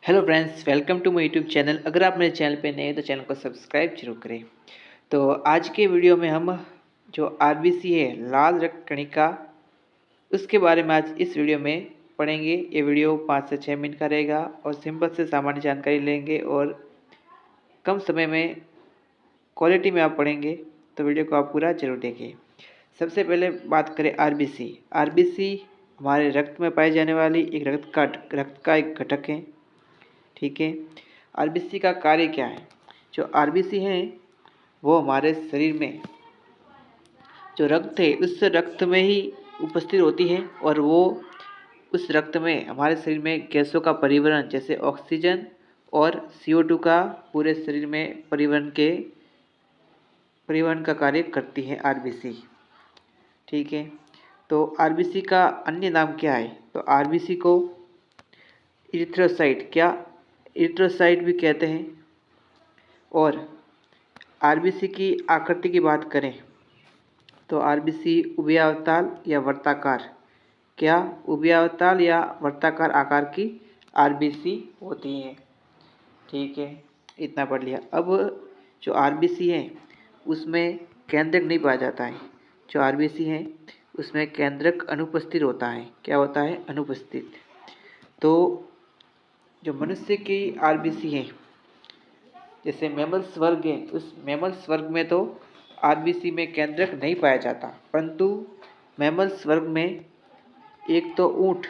Hello friends, welcome to my YouTube channel. अगर आप मेरे चैनल पे नए हैं तो चैनल को सब्सक्राइब जरूर करें। तो आज के वीडियो में हम जो आरबीसी है, लाल रक्त कणिका, उसके बारे में आज इस वीडियो में पढ़ेंगे। ये वीडियो 5 से 6 मिनट का रहेगा और सिंपल से सामान्य जानकारी लेंगे और कम समय में क्वालिटी में आप पढ़ेंगे, तो वीडियो को आप पूरा जरूर देखें। सबसे पहले बात करें आरबीसी। आरबीसी हमारे रक्त में पाई जाने वाली एक रक्त का एक घटक है। ठीक है। आरबीसी का कार्य क्या है? जो आरबीसी है वो हमारे शरीर में जो रक्त है उस रक्त में ही उपस्थित होती है और वो उस रक्त में हमारे शरीर में गैसों का परिवहन जैसे ऑक्सीजन और CO2 का पूरे शरीर में परिवहन का कार्य करती है आरबीसी। ठीक है। तो आरबीसी का अन्य नाम क्या है? तो आरबीसी को इरिथ्रोसाइट भी कहते हैं। और आरबीसी की आकृति की बात करें तो आरबीसी उभयावताल या वर्ताकार आकार की आरबीसी होती है। ठीक है, इतना पढ़ लिया। अब जो आरबीसी है उसमें केंद्रक नहीं पाया जाता है। जो आरबीसी है उसमें केंद्रक अनुपस्थित होता है। क्या होता है? अनुपस्थित। तो जो मनुष्य की आरबीसी है, जैसे मैमल्स वर्ग है, उस मैमल्स वर्ग में तो आरबीसी में केंद्रक नहीं पाया जाता, परंतु मैमल्स वर्ग में एक तो ऊँट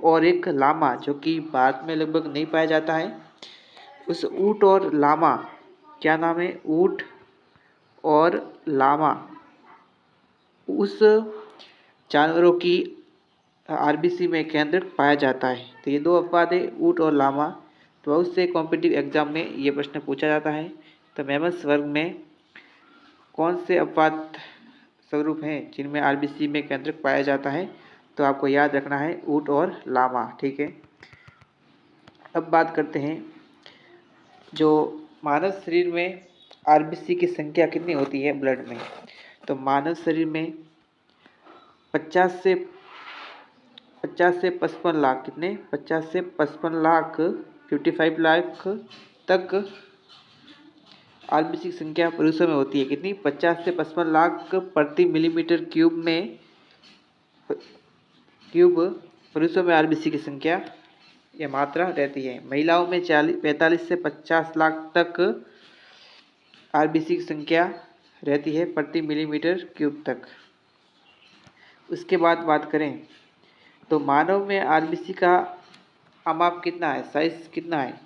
और एक लामा, जो कि भारत में लगभग नहीं पाया जाता है। उस ऊँट और लामा, क्या नाम है? ऊँट और लामा, उस जानवरों की आरबीसी में केंद्रक पाया जाता है। तो ये दो अपवाद है, ऊँट और लामा। तो बहुत से कॉम्पिटिटिव एग्जाम में ये प्रश्न पूछा जाता है। तो मैमल्स वर्ग में कौन से अपवाद स्वरूप हैं जिनमें आरबीसी में केंद्रक पाया जाता है? तो आपको याद रखना है ऊँट और लामा। ठीक है। अब बात करते हैं जो मानव शरीर में आरबीसी की संख्या कितनी होती है ब्लड में। तो मानव शरीर में 50 से 55 लाख, कितने? 50 से 55 लाख, 55 लाख तक आरबीसी की संख्या पुरुषों में होती है। कितनी? 50 से 55 लाख प्रति मिलीमीटर क्यूब पुरुषों में आरबीसी की संख्या या मात्रा रहती है। महिलाओं में 45 से 50 लाख तक आरबीसी की संख्या रहती है प्रति मिलीमीटर क्यूब तक। उसके बाद बात करें तो मानव में आरबीसी का माप कितना है, साइज कितना है?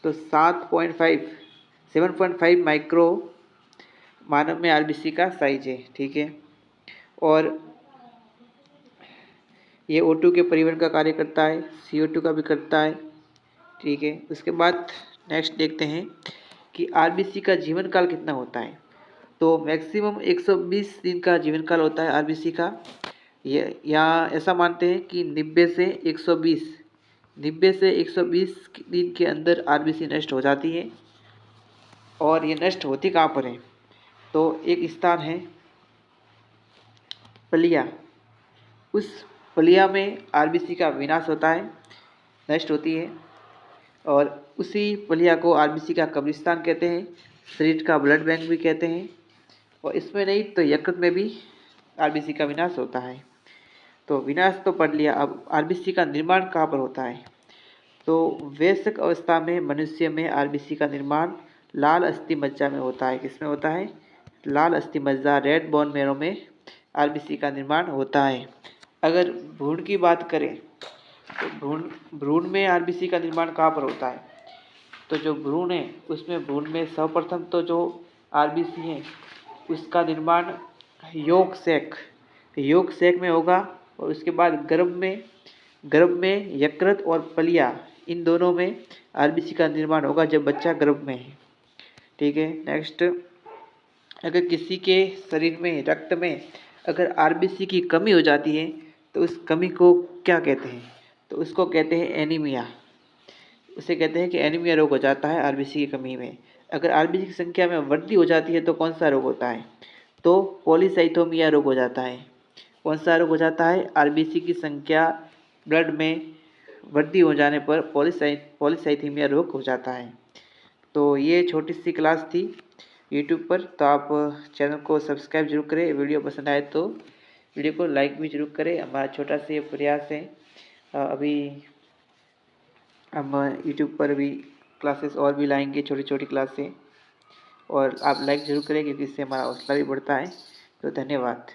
तो 7.5 माइक्रो मानव में आरबीसी का साइज है। ठीक है। और ये O2 के परिवहन का कार्य करता है, CO2 का भी करता है। ठीक है। उसके बाद नेक्स्ट देखते हैं कि आरबीसी का जीवन काल कितना होता है। तो मैक्सिमम 120 दिन का जीवन काल होता है आरबीसी का। ये यहाँ ऐसा मानते हैं कि 90 से 120 दिन के अंदर आरबीसी नष्ट हो जाती है। और ये नष्ट होती कहाँ पर है? तो एक स्थान है पलिया। उस पलिया में आरबीसी का विनाश होता है, नष्ट होती है। और उसी पलिया को आरबीसी का कब्रिस्तान कहते हैं, शरीर का ब्लड बैंक भी कहते हैं। और इसमें नहीं तो यकृत में भी आरबीसी का विनाश होता है। तो विनाश तो पढ़ लिया। अब आरबीसी का निर्माण कहाँ पर होता है? तो वयस्क अवस्था में मनुष्य में आरबीसी का निर्माण लाल अस्थि मज्जा में होता है। किसमें होता है? लाल अस्थि मज्जा, रेड बोन मैरो में आरबीसी का निर्माण होता है। अगर भ्रूण की बात करें तो भ्रूण में आरबीसी का निर्माण कहाँ पर होता है? तो जो भ्रूण है उसमें भ्रूण में सर्वप्रथम तो जो आरबीसी है उसका निर्माण योग सेक में होगा। और उसके बाद गर्भ में यकृत और पलिया, इन दोनों में आरबीसी का निर्माण होगा जब बच्चा गर्भ में है। ठीक है। नेक्स्ट, अगर किसी के शरीर में, रक्त में अगर आरबीसी की कमी हो जाती है तो उस कमी को क्या कहते हैं? तो उसको कहते हैं एनीमिया। उसे कहते हैं कि एनीमिया रोग हो जाता है आरबीसी की कमी में। अगर आरबीसी की संख्या में वृद्धि हो जाती है तो कौन सा रोग होता है? तो पॉलीसाइथोमिया रोग हो जाता है। कौन सा रोग हो जाता है? आरबीसी की संख्या ब्लड में वर्दी हो जाने पर पॉलीसाइथीमिया रोग हो जाता है। तो ये छोटी सी क्लास थी यूट्यूब पर। तो आप चैनल को सब्सक्राइब जरूर करें। वीडियो पसंद आए तो वीडियो को लाइक भी जरूर करें। हमारा छोटा सा ये प्रयास है। अभी हम यूट्यूब पर भी क्लासेस और भी लाएंगे, छोटी छोटी क्लासें, और आप लाइक ज़रूर करें क्योंकि इससे हमारा हौसला भी बढ़ता है। तो धन्यवाद।